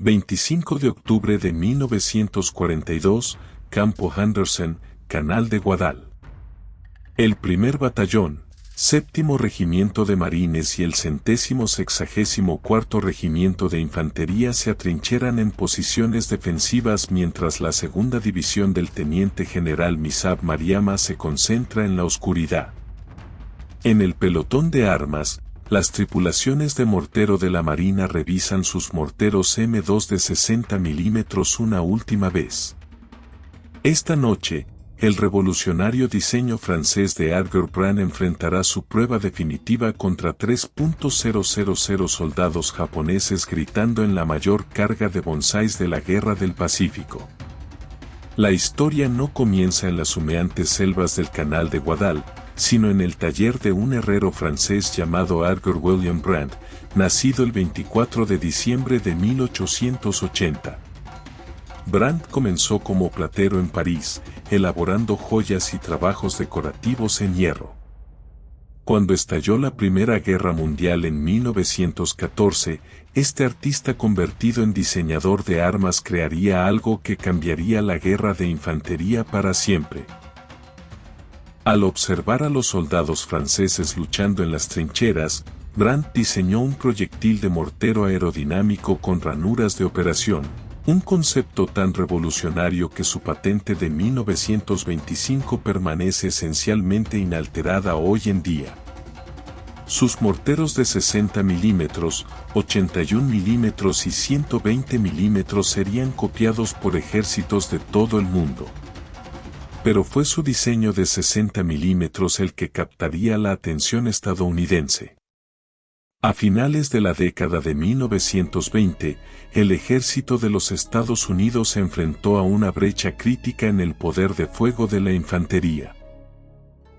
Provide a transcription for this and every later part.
25 de octubre de 1942, Campo Henderson, Canal de Guadal. El primer batallón, 7º Regimiento de Marines y el 164º Regimiento de Infantería se atrincheran en posiciones defensivas mientras la segunda división del teniente general Misab Mariama se concentra en la oscuridad. En el pelotón de armas, las tripulaciones de mortero de la Marina revisan sus morteros M2 de 60 mm una última vez. Esta noche, el revolucionario diseño francés de Edgar Brand enfrentará su prueba definitiva contra 3.000 soldados japoneses gritando en la mayor carga de bonsáis de la Guerra del Pacífico. La historia no comienza en las humeantes selvas del Canal de Guadal, sino en el taller de un herrero francés llamado Edgar William Brand, nacido el 24 de diciembre de 1880. Brand comenzó como platero en París, elaborando joyas y trabajos decorativos en hierro. Cuando estalló la Primera Guerra Mundial en 1914, este artista convertido en diseñador de armas crearía algo que cambiaría la guerra de infantería para siempre. Al observar a los soldados franceses luchando en las trincheras, Brand diseñó un proyectil de mortero aerodinámico con ranuras de operación, un concepto tan revolucionario que su patente de 1925 permanece esencialmente inalterada hoy en día. Sus morteros de 60 mm, 81 mm y 120 mm serían copiados por ejércitos de todo el mundo. Pero fue su diseño de 60 mm el que captaría la atención estadounidense. A finales de la década de 1920, el ejército de los Estados Unidos se enfrentó a una brecha crítica en el poder de fuego de la infantería.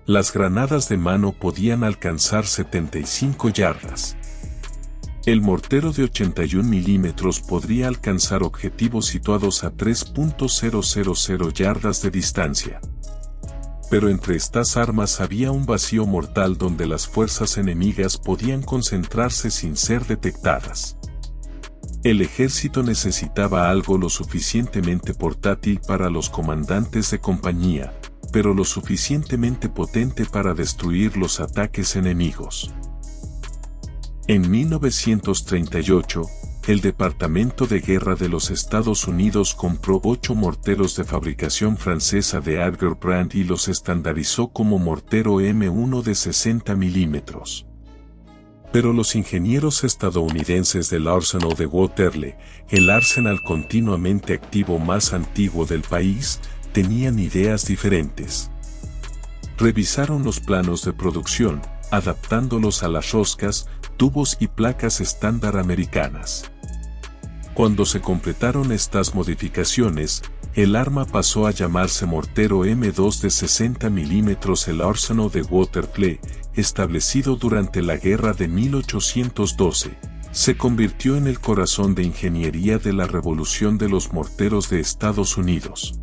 Las granadas de mano podían alcanzar 75 yardas. El mortero de 81 mm podría alcanzar objetivos situados a 3.000 yardas de distancia. Pero entre estas armas había un vacío mortal donde las fuerzas enemigas podían concentrarse sin ser detectadas. El ejército necesitaba algo lo suficientemente portátil para los comandantes de compañía, pero lo suficientemente potente para destruir los ataques enemigos. En 1938, el Departamento de Guerra de los Estados Unidos compró 8 morteros de fabricación francesa de Edgar Brand y los estandarizó como mortero M1 de 60 mm. Pero los ingenieros estadounidenses del Arsenal de Waterloo, el arsenal continuamente activo más antiguo del país, tenían ideas diferentes. Revisaron los planos de producción, adaptándolos a las roscas, tubos y placas estándar americanas. Cuando se completaron estas modificaciones, el arma pasó a llamarse mortero M2 de 60 mm. El Arsenal de Waterloo, establecido durante la Guerra de 1812, se convirtió en el corazón de ingeniería de la revolución de los morteros de Estados Unidos.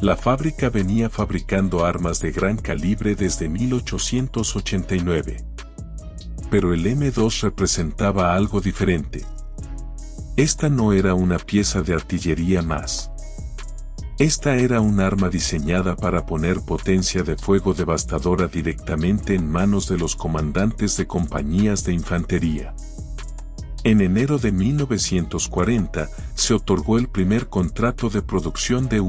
La fábrica venía fabricando armas de gran calibre desde 1889. Pero el M2 representaba algo diferente. Esta no era una pieza de artillería más. Esta era un arma diseñada para poner potencia de fuego devastadora directamente en manos de los comandantes de compañías de infantería. En enero de 1940, se otorgó el primer contrato de producción de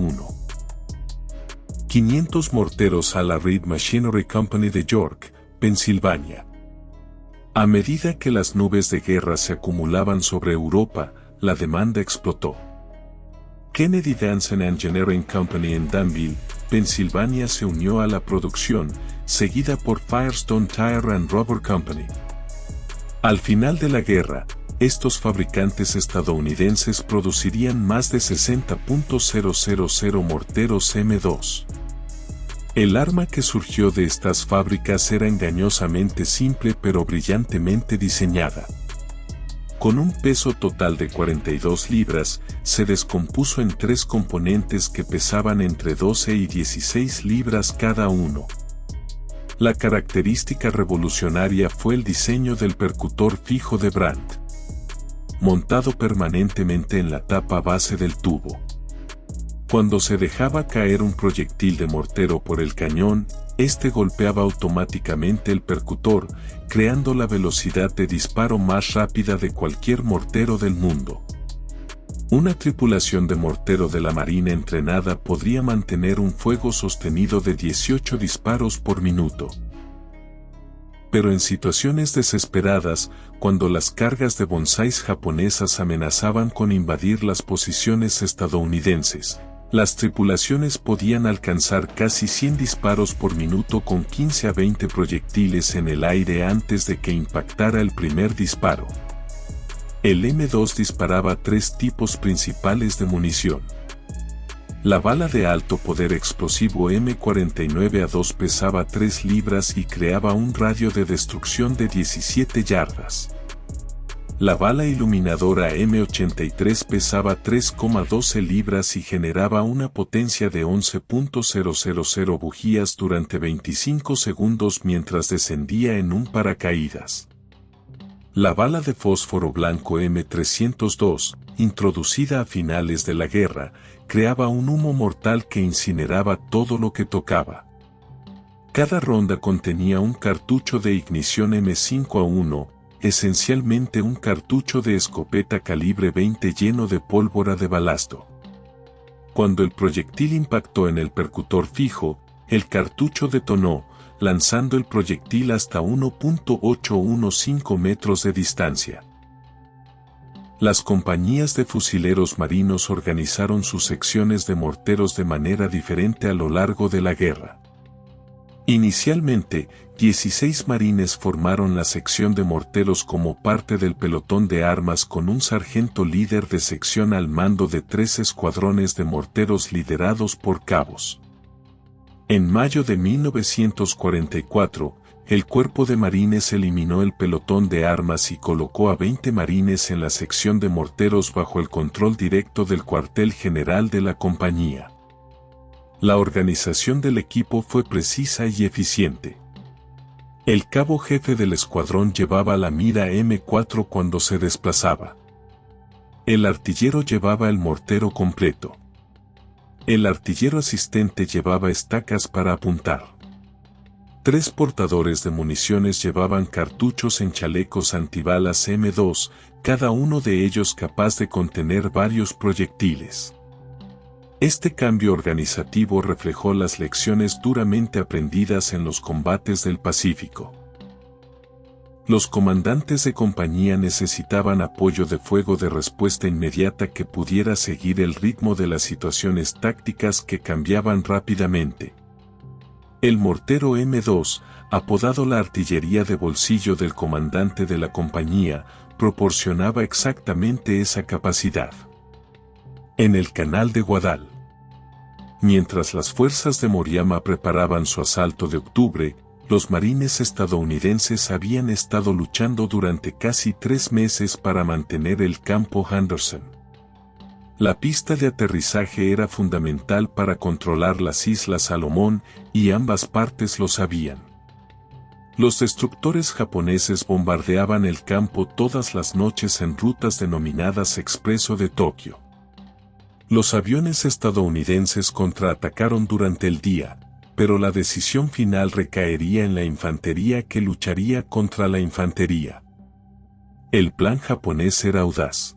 500 morteros a la Reed Machinery Company de York, Pensilvania. A medida que las nubes de guerra se acumulaban sobre Europa, la demanda explotó. Kennedy Dance Engineering Company en Danville, Pensilvania se unió a la producción, seguida por Firestone Tire and Rubber Company. Al final de la guerra, estos fabricantes estadounidenses producirían más de 60.000 morteros M2. El arma que surgió de estas fábricas era engañosamente simple pero brillantemente diseñada. Con un peso total de 42 libras, se descompuso en 3 componentes que pesaban entre 12 y 16 libras cada uno. La característica revolucionaria fue el diseño del percutor fijo de Brand. montado permanentemente en la tapa base del tubo. Cuando se dejaba caer un proyectil de mortero por el cañón, este golpeaba automáticamente el percutor, creando la velocidad de disparo más rápida de cualquier mortero del mundo. Una tripulación de mortero de la Marina entrenada podría mantener un fuego sostenido de 18 disparos por minuto. Pero en situaciones desesperadas, cuando las cargas de bonsáis japonesas amenazaban con invadir las posiciones estadounidenses, las tripulaciones podían alcanzar casi 100 disparos por minuto con 15 a 20 proyectiles en el aire antes de que impactara el primer disparo. El M2 disparaba 3 tipos principales de munición. La bala de alto poder explosivo M49A2 pesaba 3 libras y creaba un radio de destrucción de 17 yardas. La bala iluminadora M83 pesaba 3,12 libras y generaba una potencia de 11.000 bujías durante 25 segundos mientras descendía en un paracaídas. La bala de fósforo blanco M302, introducida a finales de la guerra, creaba un humo mortal que incineraba todo lo que tocaba. Cada ronda contenía un cartucho de ignición M5A1, esencialmente un cartucho de escopeta calibre 20 lleno de pólvora de balasto. Cuando el proyectil impactó en el percutor fijo, el cartucho detonó, lanzando el proyectil hasta 1.815 metros de distancia. Las compañías de fusileros marinos organizaron sus secciones de morteros de manera diferente a lo largo de la guerra. Inicialmente, 16 marines formaron la sección de morteros como parte del pelotón de armas con un sargento líder de sección al mando de 3 escuadrones de morteros liderados por cabos. En mayo de 1944, el cuerpo de marines eliminó el pelotón de armas y colocó a 20 marines en la sección de morteros bajo el control directo del cuartel general de la compañía. La organización del equipo fue precisa y eficiente. El cabo jefe del escuadrón llevaba la mira M4 cuando se desplazaba. El artillero llevaba el mortero completo. El artillero asistente llevaba estacas para apuntar. 3 portadores de municiones llevaban cartuchos en chalecos antibalas M2, cada uno de ellos capaz de contener varios proyectiles. Este cambio organizativo reflejó las lecciones duramente aprendidas en los combates del Pacífico. Los comandantes de compañía necesitaban apoyo de fuego de respuesta inmediata que pudiera seguir el ritmo de las situaciones tácticas que cambiaban rápidamente. El mortero M2, apodado la artillería de bolsillo del comandante de la compañía, proporcionaba exactamente esa capacidad. En el Canal de Guadal. Mientras las fuerzas de Moriyama preparaban su asalto de octubre, los marines estadounidenses habían estado luchando durante casi 3 meses para mantener el campo Henderson. La pista de aterrizaje era fundamental para controlar las Islas Salomón y ambas partes lo sabían. Los destructores japoneses bombardeaban el campo todas las noches en rutas denominadas Expreso de Tokio. Los aviones estadounidenses contraatacaron durante el día, pero la decisión final recaería en la infantería que lucharía contra la infantería. El plan japonés era audaz.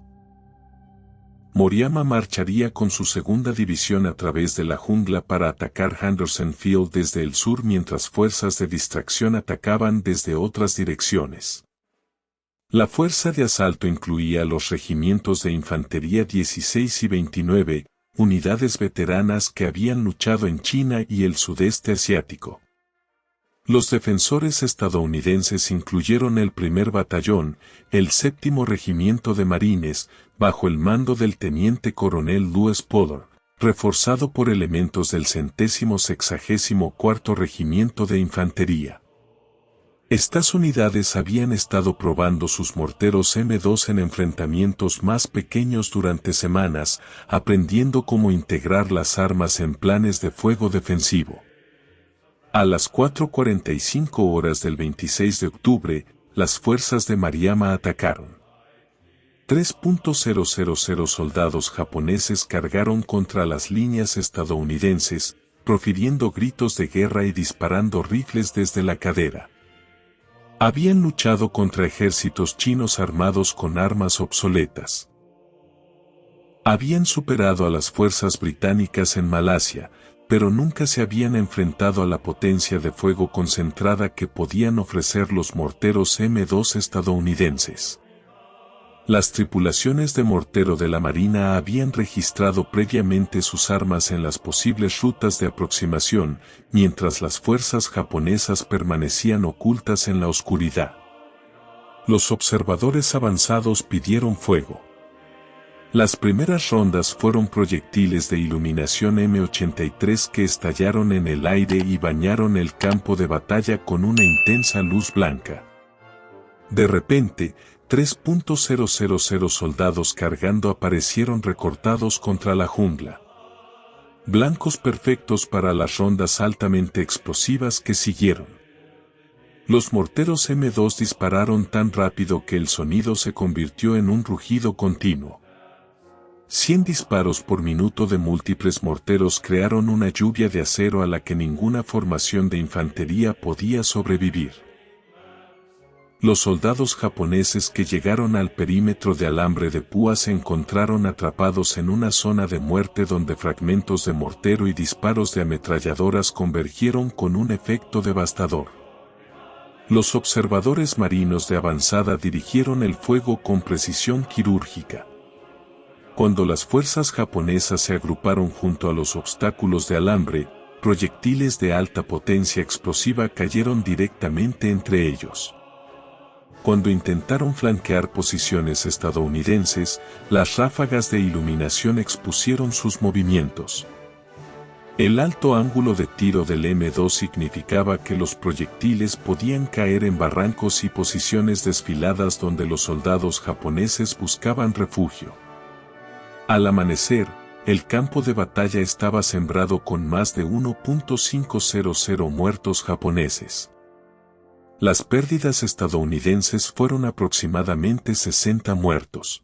Moriyama marcharía con su segunda división a través de la jungla para atacar Henderson Field desde el sur mientras fuerzas de distracción atacaban desde otras direcciones. La fuerza de asalto incluía los regimientos de infantería 16 y 29, unidades veteranas que habían luchado en China y el sudeste asiático. Los defensores estadounidenses incluyeron el primer batallón, el 7º Regimiento de Marines, bajo el mando del teniente coronel Louis Potter, reforzado por elementos del 164º Regimiento de Infantería. Estas unidades habían estado probando sus morteros M2 en enfrentamientos más pequeños durante semanas, aprendiendo cómo integrar las armas en planes de fuego defensivo. A las 4:45 horas del 26 de octubre, las fuerzas de Moriyama atacaron. 3.000 soldados japoneses cargaron contra las líneas estadounidenses, profiriendo gritos de guerra y disparando rifles desde la cadera. Habían luchado contra ejércitos chinos armados con armas obsoletas. Habían superado a las fuerzas británicas en Malasia, pero nunca se habían enfrentado a la potencia de fuego concentrada que podían ofrecer los morteros M2 estadounidenses. Las tripulaciones de mortero de la Marina habían registrado previamente sus armas en las posibles rutas de aproximación, mientras las fuerzas japonesas permanecían ocultas en la oscuridad. Los observadores avanzados pidieron fuego. Las primeras rondas fueron proyectiles de iluminación M83 que estallaron en el aire y bañaron el campo de batalla con una intensa luz blanca. De repente, 3.000 soldados cargando aparecieron recortados contra la jungla. Blancos perfectos para las rondas altamente explosivas que siguieron. Los morteros M2 dispararon tan rápido que el sonido se convirtió en un rugido continuo. 100 disparos por minuto de múltiples morteros crearon una lluvia de acero a la que ninguna formación de infantería podía sobrevivir. Los soldados japoneses que llegaron al perímetro de alambre de púas se encontraron atrapados en una zona de muerte donde fragmentos de mortero y disparos de ametralladoras convergieron con un efecto devastador. Los observadores marinos de avanzada dirigieron el fuego con precisión quirúrgica. Cuando las fuerzas japonesas se agruparon junto a los obstáculos de alambre, proyectiles de alta potencia explosiva cayeron directamente entre ellos. Cuando intentaron flanquear posiciones estadounidenses, las ráfagas de iluminación expusieron sus movimientos. El alto ángulo de tiro del M2 significaba que los proyectiles podían caer en barrancos y posiciones desfiladas donde los soldados japoneses buscaban refugio. Al amanecer, el campo de batalla estaba sembrado con más de 1.500 muertos japoneses. Las pérdidas estadounidenses fueron aproximadamente 60 muertos.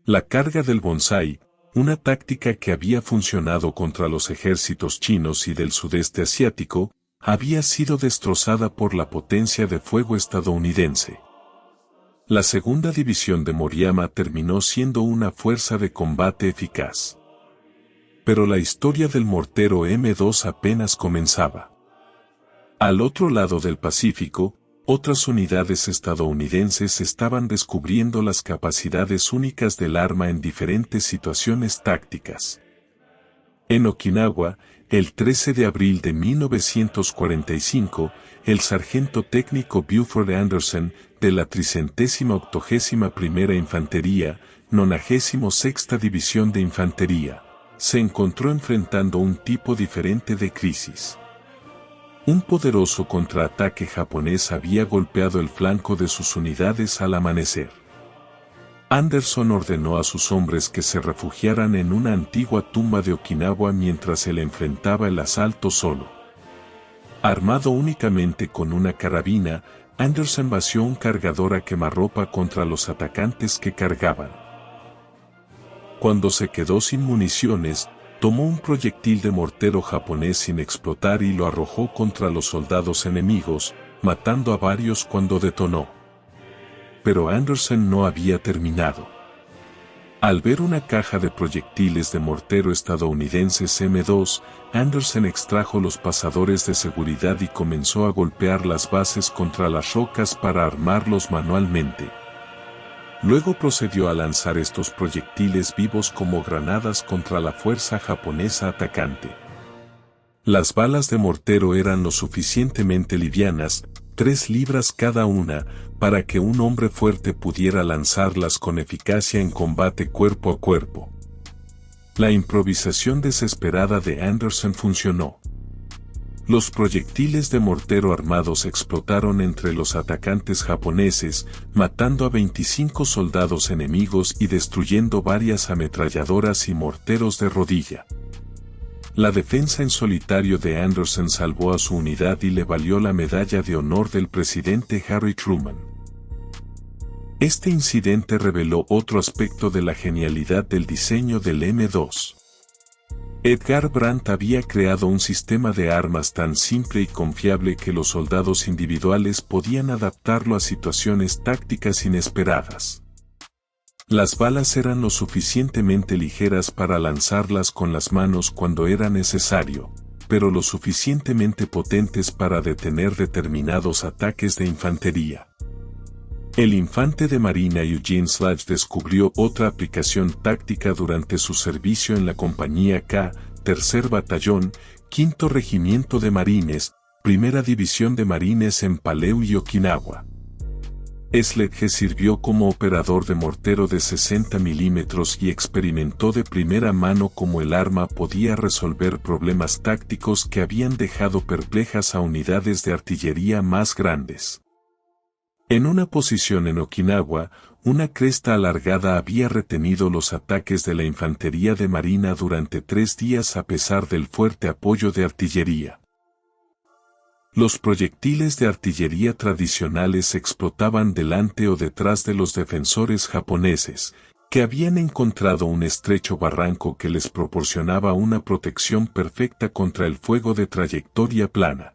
La carga del bonsai, una táctica que había funcionado contra los ejércitos chinos y del sudeste asiático, había sido destrozada por la potencia de fuego estadounidense. La segunda división de Moriyama terminó siendo una fuerza de combate eficaz. Pero la historia del mortero M2 apenas comenzaba. Al otro lado del Pacífico, otras unidades estadounidenses estaban descubriendo las capacidades únicas del arma en diferentes situaciones tácticas. En Okinawa, el 13 de abril de 1945, el sargento técnico Buford Anderson, de la 381ª Infantería, 96ª División de Infantería, se encontró enfrentando un tipo diferente de crisis. Un poderoso contraataque japonés había golpeado el flanco de sus unidades al amanecer. Anderson ordenó a sus hombres que se refugiaran en una antigua tumba de Okinawa mientras él enfrentaba el asalto solo. Armado únicamente con una carabina, Anderson vació un cargador a quemarropa contra los atacantes que cargaban. Cuando se quedó sin municiones, tomó un proyectil de mortero japonés sin explotar y lo arrojó contra los soldados enemigos, matando a varios cuando detonó. Pero Anderson no había terminado. Al ver una caja de proyectiles de mortero estadounidenses M2, Anderson extrajo los pasadores de seguridad y comenzó a golpear las bases contra las rocas para armarlos manualmente. Luego procedió a lanzar estos proyectiles vivos como granadas contra la fuerza japonesa atacante. Las balas de mortero eran lo suficientemente livianas, 3 libras cada una, para que un hombre fuerte pudiera lanzarlas con eficacia en combate cuerpo a cuerpo. La improvisación desesperada de Anderson funcionó. Los proyectiles de mortero armados explotaron entre los atacantes japoneses, matando a 25 soldados enemigos y destruyendo varias ametralladoras y morteros de rodilla. La defensa en solitario de Anderson salvó a su unidad y le valió la medalla de honor del presidente Harry Truman. Este incidente reveló otro aspecto de la genialidad del diseño del M2. Edgar Brandt había creado un sistema de armas tan simple y confiable que los soldados individuales podían adaptarlo a situaciones tácticas inesperadas. Las balas eran lo suficientemente ligeras para lanzarlas con las manos cuando era necesario, pero lo suficientemente potentes para detener determinados ataques de infantería. El infante de marina Eugene Sledge descubrió otra aplicación táctica durante su servicio en la Compañía K, Tercer Batallón, Quinto Regimiento de Marines, Primera División de Marines en Palau y Okinawa. Sledge sirvió como operador de mortero de 60 milímetros y experimentó de primera mano cómo el arma podía resolver problemas tácticos que habían dejado perplejas a unidades de artillería más grandes. En una posición en Okinawa, una cresta alargada había retenido los ataques de la infantería de marina durante 3 días a pesar del fuerte apoyo de artillería. Los proyectiles de artillería tradicionales explotaban delante o detrás de los defensores japoneses, que habían encontrado un estrecho barranco que les proporcionaba una protección perfecta contra el fuego de trayectoria plana.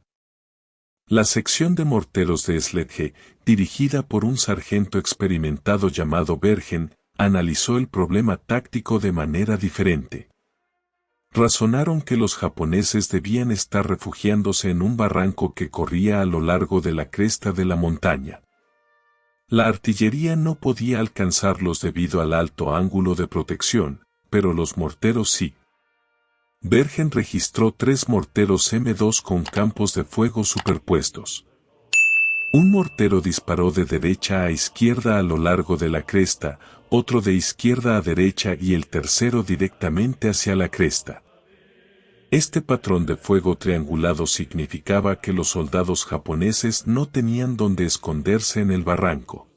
La sección de morteros de Sledge, dirigida por un sargento experimentado llamado Bergen, analizó el problema táctico de manera diferente. Razonaron que los japoneses debían estar refugiándose en un barranco que corría a lo largo de la cresta de la montaña. La artillería no podía alcanzarlos debido al alto ángulo de protección, pero los morteros sí. Bergen registró 3 morteros M2 con campos de fuego superpuestos. Un mortero disparó de derecha a izquierda a lo largo de la cresta, otro de izquierda a derecha y el tercero directamente hacia la cresta. Este patrón de fuego triangulado significaba que los soldados japoneses no tenían dónde esconderse en el barranco.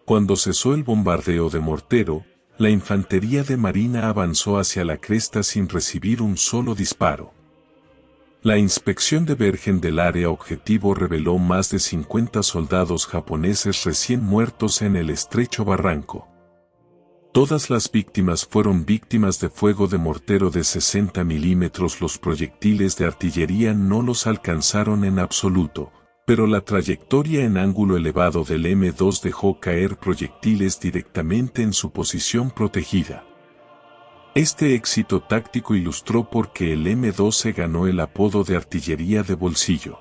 Cuando cesó el bombardeo de mortero, la infantería de marina avanzó hacia la cresta sin recibir un solo disparo. La inspección de Bergen del área objetivo reveló más de 50 soldados japoneses recién muertos en el estrecho barranco. Todas las víctimas fueron víctimas de fuego de mortero de 60 milímetros. Los proyectiles de artillería no los alcanzaron en absoluto, pero la trayectoria en ángulo elevado del M2 dejó caer proyectiles directamente en su posición protegida. Este éxito táctico ilustró por qué el M2 se ganó el apodo de artillería de bolsillo.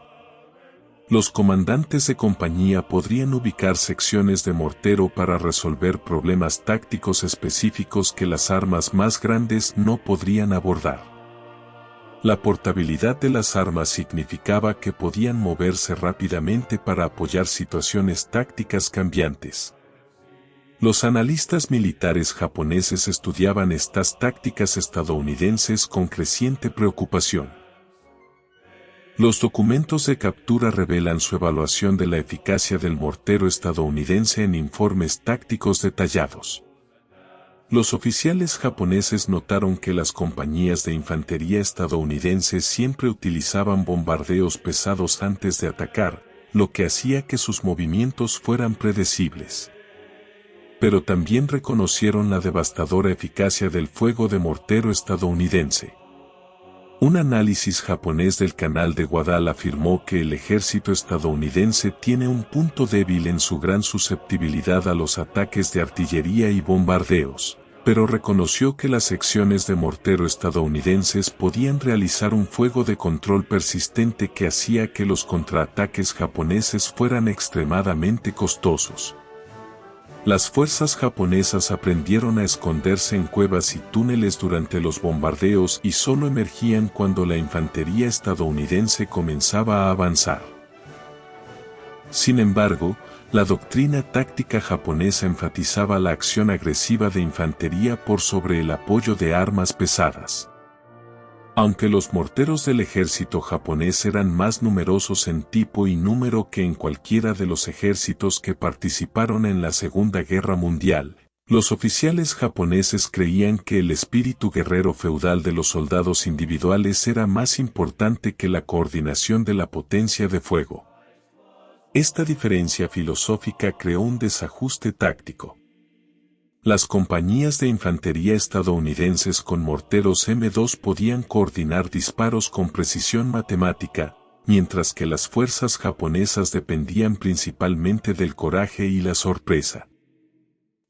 Los comandantes de compañía podrían ubicar secciones de mortero para resolver problemas tácticos específicos que las armas más grandes no podrían abordar. La portabilidad de las armas significaba que podían moverse rápidamente para apoyar situaciones tácticas cambiantes. Los analistas militares japoneses estudiaban estas tácticas estadounidenses con creciente preocupación. Los documentos de captura revelan su evaluación de la eficacia del mortero estadounidense en informes tácticos detallados. Los oficiales japoneses notaron que las compañías de infantería estadounidenses siempre utilizaban bombardeos pesados antes de atacar, lo que hacía que sus movimientos fueran predecibles. Pero también reconocieron la devastadora eficacia del fuego de mortero estadounidense. Un análisis japonés del Canal de Guadal afirmó que el ejército estadounidense tiene un punto débil en su gran susceptibilidad a los ataques de artillería y bombardeos, pero reconoció que las secciones de mortero estadounidenses podían realizar un fuego de control persistente que hacía que los contraataques japoneses fueran extremadamente costosos. Las fuerzas japonesas aprendieron a esconderse en cuevas y túneles durante los bombardeos y solo emergían cuando la infantería estadounidense comenzaba a avanzar. Sin embargo, la doctrina táctica japonesa enfatizaba la acción agresiva de infantería por sobre el apoyo de armas pesadas. Aunque los morteros del ejército japonés eran más numerosos en tipo y número que en cualquiera de los ejércitos que participaron en la Segunda Guerra Mundial, los oficiales japoneses creían que el espíritu guerrero feudal de los soldados individuales era más importante que la coordinación de la potencia de fuego. Esta diferencia filosófica creó un desajuste táctico. Las compañías de infantería estadounidenses con morteros M2 podían coordinar disparos con precisión matemática, mientras que las fuerzas japonesas dependían principalmente del coraje y la sorpresa.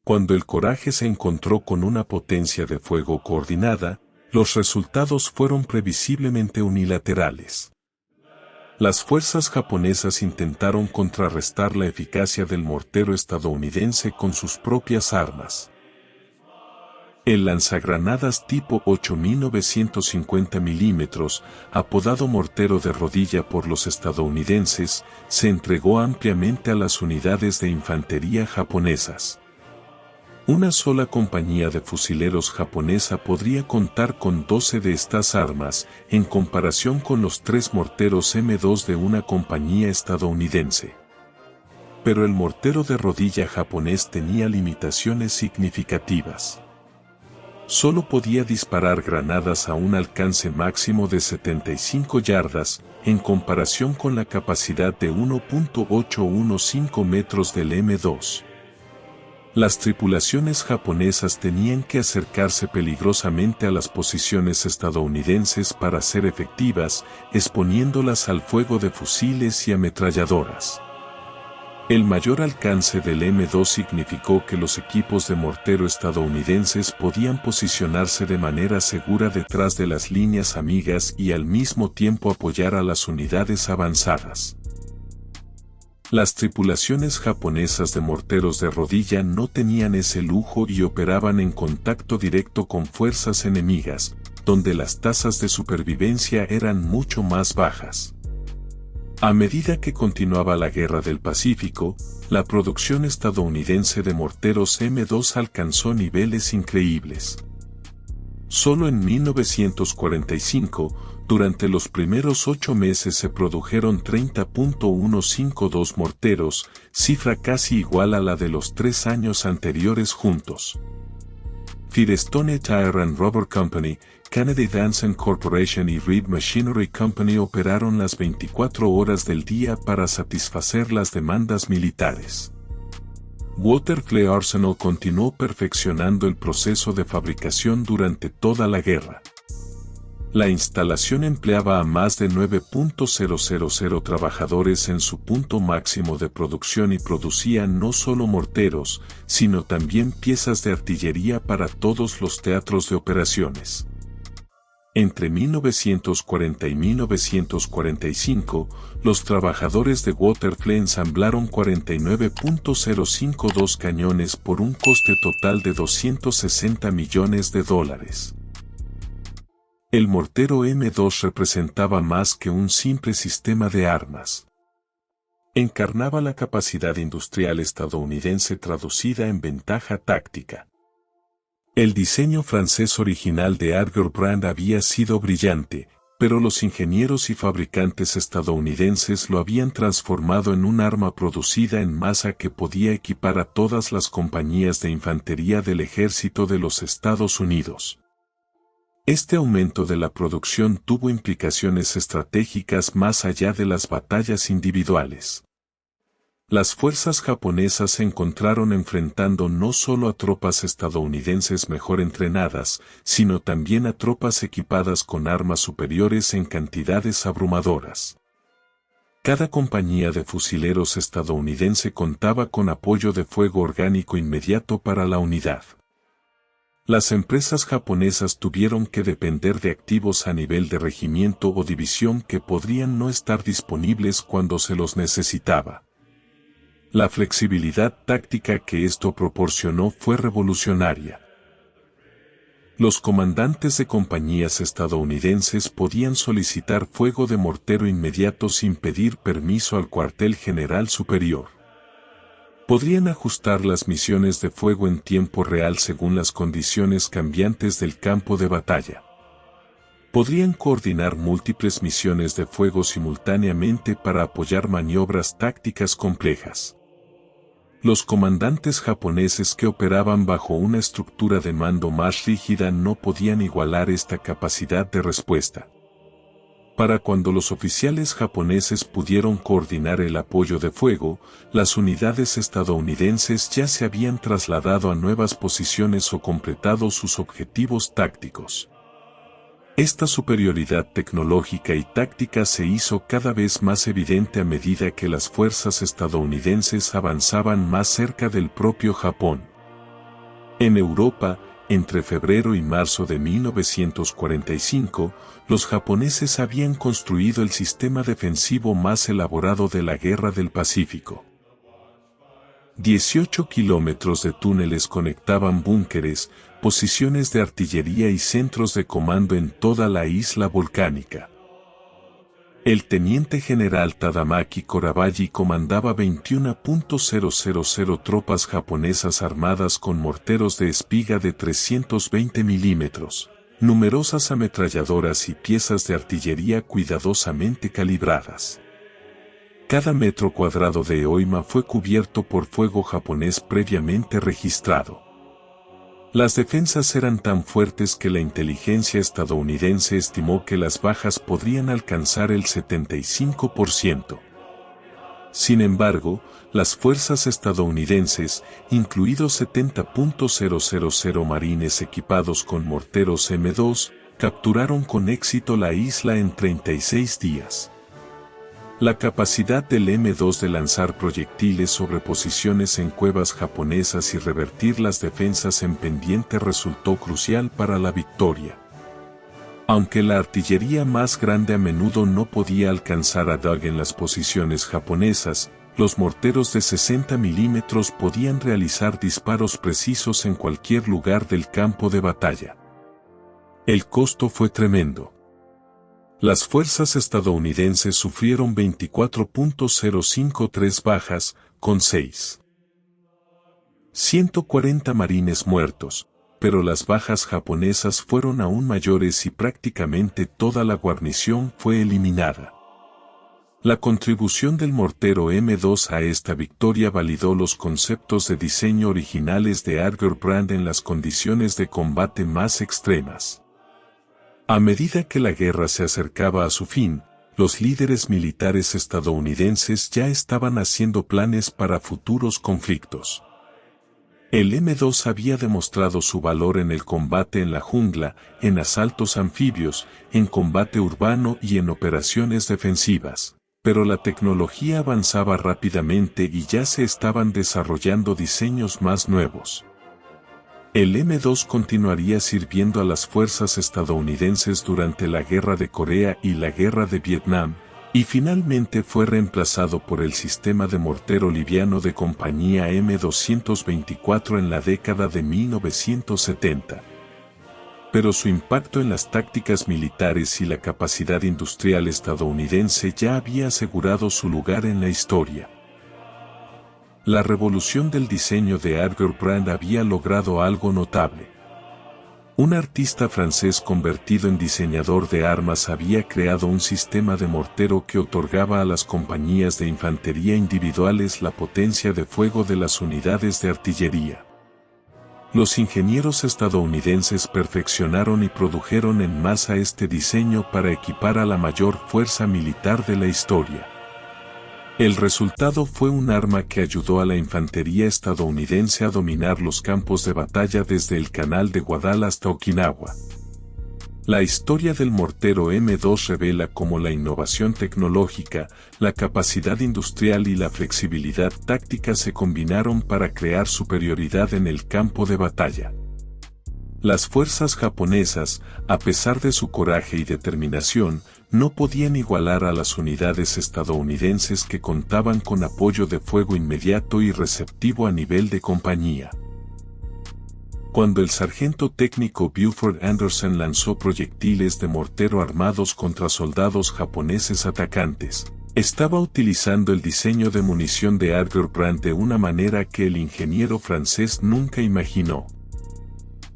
Cuando el coraje se encontró con una potencia de fuego coordinada, los resultados fueron previsiblemente unilaterales. Las fuerzas japonesas intentaron contrarrestar la eficacia del mortero estadounidense con sus propias armas. El lanzagranadas tipo 8.950 mm, apodado mortero de rodilla por los estadounidenses, se entregó ampliamente a las unidades de infantería japonesas. Una sola compañía de fusileros japonesa podría contar con 12 de estas armas, en comparación con los 3 morteros M2 de una compañía estadounidense. Pero el mortero de rodilla japonés tenía limitaciones significativas. Solo podía disparar granadas a un alcance máximo de 75 yardas, en comparación con la capacidad de 1.815 metros del M2. Las tripulaciones japonesas tenían que acercarse peligrosamente a las posiciones estadounidenses para ser efectivas, exponiéndolas al fuego de fusiles y ametralladoras. El mayor alcance del M2 significó que los equipos de mortero estadounidenses podían posicionarse de manera segura detrás de las líneas amigas y al mismo tiempo apoyar a las unidades avanzadas. Las tripulaciones japonesas de morteros de rodilla no tenían ese lujo y operaban en contacto directo con fuerzas enemigas, donde las tasas de supervivencia eran mucho más bajas. A medida que continuaba la Guerra del Pacífico, la producción estadounidense de morteros M2 alcanzó niveles increíbles. Solo en 1945, durante los primeros 8 meses se produjeron 30.152 morteros, cifra casi igual a la de los 3 años anteriores juntos. Firestone Tire and Rubber Company, Kennedy Danson Corporation y Reed Machinery Company operaron las 24 horas del día para satisfacer las demandas militares. Waterfleet Arsenal continuó perfeccionando el proceso de fabricación durante toda la guerra. La instalación empleaba a más de 9.000 trabajadores en su punto máximo de producción y producía no solo morteros, sino también piezas de artillería para todos los teatros de operaciones. Entre 1940 y 1945, los trabajadores de Waterfleet ensamblaron 49.052 cañones por un coste total de $260 millones. El mortero M2 representaba más que un simple sistema de armas. Encarnaba la capacidad industrial estadounidense traducida en ventaja táctica. El diseño francés original de Edgar Brand había sido brillante, pero los ingenieros y fabricantes estadounidenses lo habían transformado en un arma producida en masa que podía equipar a todas las compañías de infantería del ejército de los Estados Unidos. Este aumento de la producción tuvo implicaciones estratégicas más allá de las batallas individuales. Las fuerzas japonesas se encontraron enfrentando no solo a tropas estadounidenses mejor entrenadas, sino también a tropas equipadas con armas superiores en cantidades abrumadoras. Cada compañía de fusileros estadounidense contaba con apoyo de fuego orgánico inmediato para la unidad. Las empresas japonesas tuvieron que depender de activos a nivel de regimiento o división que podrían no estar disponibles cuando se los necesitaba. La flexibilidad táctica que esto proporcionó fue revolucionaria. Los comandantes de compañías estadounidenses podían solicitar fuego de mortero inmediato sin pedir permiso al cuartel general superior. Podrían ajustar las misiones de fuego en tiempo real según las condiciones cambiantes del campo de batalla. Podrían coordinar múltiples misiones de fuego simultáneamente para apoyar maniobras tácticas complejas. Los comandantes japoneses que operaban bajo una estructura de mando más rígida no podían igualar esta capacidad de respuesta. Para cuando los oficiales japoneses pudieron coordinar el apoyo de fuego, las unidades estadounidenses ya se habían trasladado a nuevas posiciones o completado sus objetivos tácticos. Esta superioridad tecnológica y táctica se hizo cada vez más evidente a medida que las fuerzas estadounidenses avanzaban más cerca del propio Japón. En Europa, entre febrero y marzo de 1945, los japoneses habían construido el sistema defensivo más elaborado de la Guerra del Pacífico. 18 kilómetros de túneles conectaban búnkeres, posiciones de artillería y centros de comando en toda la isla volcánica. El teniente general Tadamaki Korabashi comandaba 21.000 tropas japonesas armadas con morteros de espiga de 320 milímetros, numerosas ametralladoras y piezas de artillería cuidadosamente calibradas. Cada metro cuadrado de Oima fue cubierto por fuego japonés previamente registrado. Las defensas eran tan fuertes que la inteligencia estadounidense estimó que las bajas podrían alcanzar el 75%. Sin embargo, las fuerzas estadounidenses, incluidos 70.000 marines equipados con morteros M2, capturaron con éxito la isla en 36 días. La capacidad del M2 de lanzar proyectiles sobre posiciones en cuevas japonesas y revertir las defensas en pendiente resultó crucial para la victoria. Aunque la artillería más grande a menudo no podía alcanzar a Doug en las posiciones japonesas, los morteros de 60 milímetros podían realizar disparos precisos en cualquier lugar del campo de batalla. El costo fue tremendo. Las fuerzas estadounidenses sufrieron 24.053 bajas, con 140 marines muertos, pero las bajas japonesas fueron aún mayores y prácticamente toda la guarnición fue eliminada. La contribución del mortero M2 a esta victoria validó los conceptos de diseño originales de Argur Brand en las condiciones de combate más extremas. A medida que la guerra se acercaba a su fin, los líderes militares estadounidenses ya estaban haciendo planes para futuros conflictos. El M2 había demostrado su valor en el combate en la jungla, en asaltos anfibios, en combate urbano y en operaciones defensivas, pero la tecnología avanzaba rápidamente y ya se estaban desarrollando diseños más nuevos. El M2 continuaría sirviendo a las fuerzas estadounidenses durante la Guerra de Corea y la Guerra de Vietnam, y finalmente fue reemplazado por el sistema de mortero liviano de compañía M224 en la década de 1970. Pero su impacto en las tácticas militares y la capacidad industrial estadounidense ya había asegurado su lugar en la historia. La revolución del diseño de Argur Brand había logrado algo notable. Un artista francés convertido en diseñador de armas había creado un sistema de mortero que otorgaba a las compañías de infantería individuales la potencia de fuego de las unidades de artillería. Los ingenieros estadounidenses perfeccionaron y produjeron en masa este diseño para equipar a la mayor fuerza militar de la historia. El resultado fue un arma que ayudó a la infantería estadounidense a dominar los campos de batalla desde el Canal de Guadal hasta Okinawa. La historia del mortero M2 revela cómo la innovación tecnológica, la capacidad industrial y la flexibilidad táctica se combinaron para crear superioridad en el campo de batalla. Las fuerzas japonesas, a pesar de su coraje y determinación, no podían igualar a las unidades estadounidenses que contaban con apoyo de fuego inmediato y receptivo a nivel de compañía. Cuando el sargento técnico Buford Anderson lanzó proyectiles de mortero armados contra soldados japoneses atacantes, estaba utilizando el diseño de munición de Argur Brand de una manera que el ingeniero francés nunca imaginó.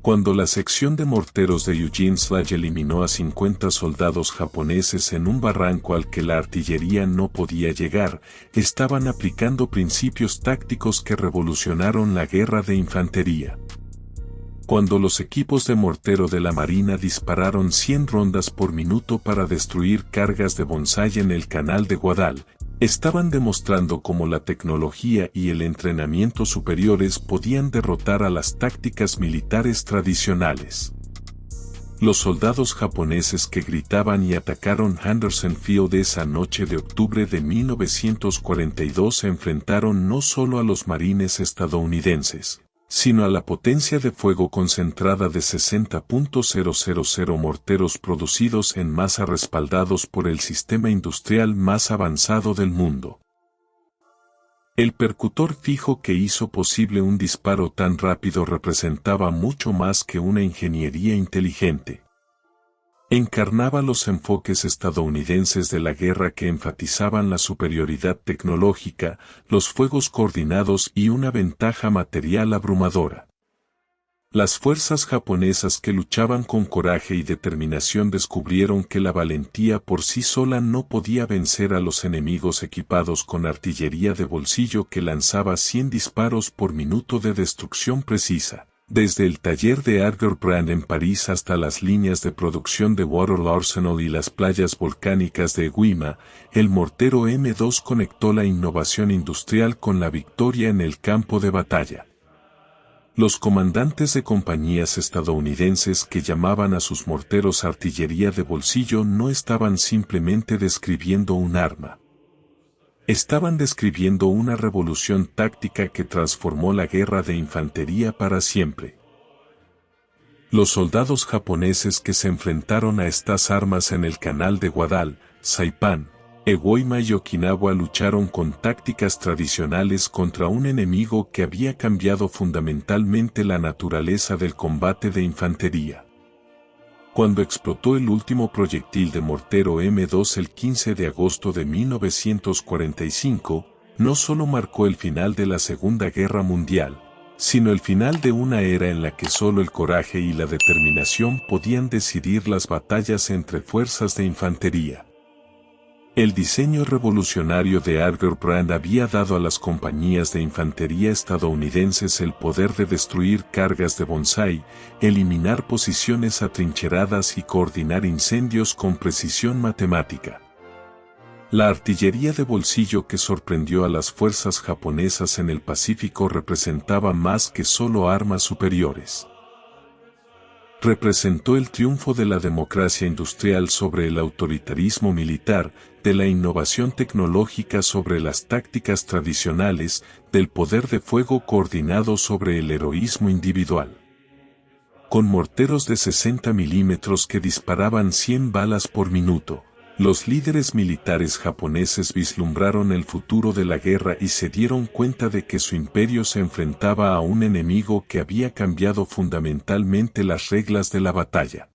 Cuando la sección de morteros de Eugene Sledge eliminó a 50 soldados japoneses en un barranco al que la artillería no podía llegar, estaban aplicando principios tácticos que revolucionaron la guerra de infantería. Cuando los equipos de mortero de la Marina dispararon 100 rondas por minuto para destruir cargas de bonsái en el Canal de Guadal, estaban demostrando cómo la tecnología y el entrenamiento superiores podían derrotar a las tácticas militares tradicionales. Los soldados japoneses que gritaban y atacaron Henderson Field esa noche de octubre de 1942 se enfrentaron no solo a los marines estadounidenses, sino a la potencia de fuego concentrada de 60.000 morteros producidos en masa respaldados por el sistema industrial más avanzado del mundo. El percutor fijo que hizo posible un disparo tan rápido representaba mucho más que una ingeniería inteligente. Encarnaba los enfoques estadounidenses de la guerra que enfatizaban la superioridad tecnológica, los fuegos coordinados y una ventaja material abrumadora. Las fuerzas japonesas que luchaban con coraje y determinación descubrieron que la valentía por sí sola no podía vencer a los enemigos equipados con artillería de bolsillo que lanzaba 100 disparos por minuto de destrucción precisa. Desde el taller de Edgar Brand en París hasta las líneas de producción de Waterloo Arsenal y las playas volcánicas de Guima, el mortero M2 conectó la innovación industrial con la victoria en el campo de batalla. Los comandantes de compañías estadounidenses que llamaban a sus morteros artillería de bolsillo no estaban simplemente describiendo un arma. Estaban describiendo una revolución táctica que transformó la guerra de infantería para siempre. Los soldados japoneses que se enfrentaron a estas armas en el Canal de Guadal, Saipán, Egoima y Okinawa lucharon con tácticas tradicionales contra un enemigo que había cambiado fundamentalmente la naturaleza del combate de infantería. Cuando explotó el último proyectil de mortero M2 el 15 de agosto de 1945, no solo marcó el final de la Segunda Guerra Mundial, sino el final de una era en la que solo el coraje y la determinación podían decidir las batallas entre fuerzas de infantería. El diseño revolucionario de Edgar Brand había dado a las compañías de infantería estadounidenses el poder de destruir cargas de bonsái, eliminar posiciones atrincheradas y coordinar incendios con precisión matemática. La artillería de bolsillo que sorprendió a las fuerzas japonesas en el Pacífico representaba más que solo armas superiores. Representó el triunfo de la democracia industrial sobre el autoritarismo militar, de la innovación tecnológica sobre las tácticas tradicionales, del poder de fuego coordinado sobre el heroísmo individual. Con morteros de 60 milímetros que disparaban 100 balas por minuto, los líderes militares japoneses vislumbraron el futuro de la guerra y se dieron cuenta de que su imperio se enfrentaba a un enemigo que había cambiado fundamentalmente las reglas de la batalla.